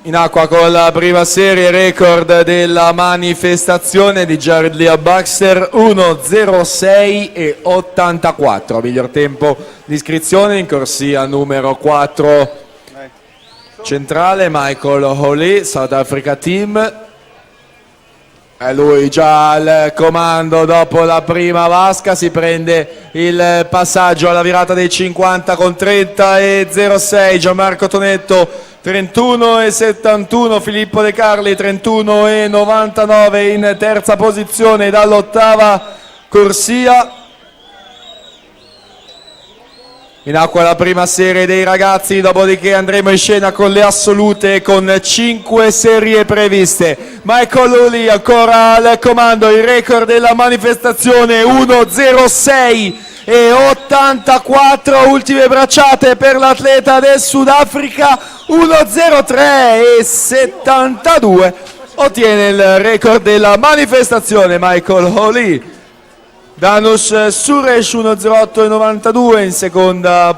In acqua con la prima serie, record della manifestazione di Jared Leah Baxter 1:06 e 84, miglior tempo di iscrizione in corsia numero 4. Centrale Michael Holly, South Africa Team. È lui già al comando dopo la prima vasca, si prende il passaggio alla virata dei 50 con 30:06 Gianmarco Tonetto, 31:71 Filippo De Carli, 31:99 in terza posizione dall'ottava corsia. In acqua la prima serie dei ragazzi, dopodiché andremo in scena con le assolute con 5 serie previste. Michael Holly ancora al comando, il record della manifestazione 1:06 e 84, ultime bracciate per l'atleta del Sudafrica 1:03 e 72, ottiene il record della manifestazione Michael Holly. Danush Suresh 1:08 e 92 in seconda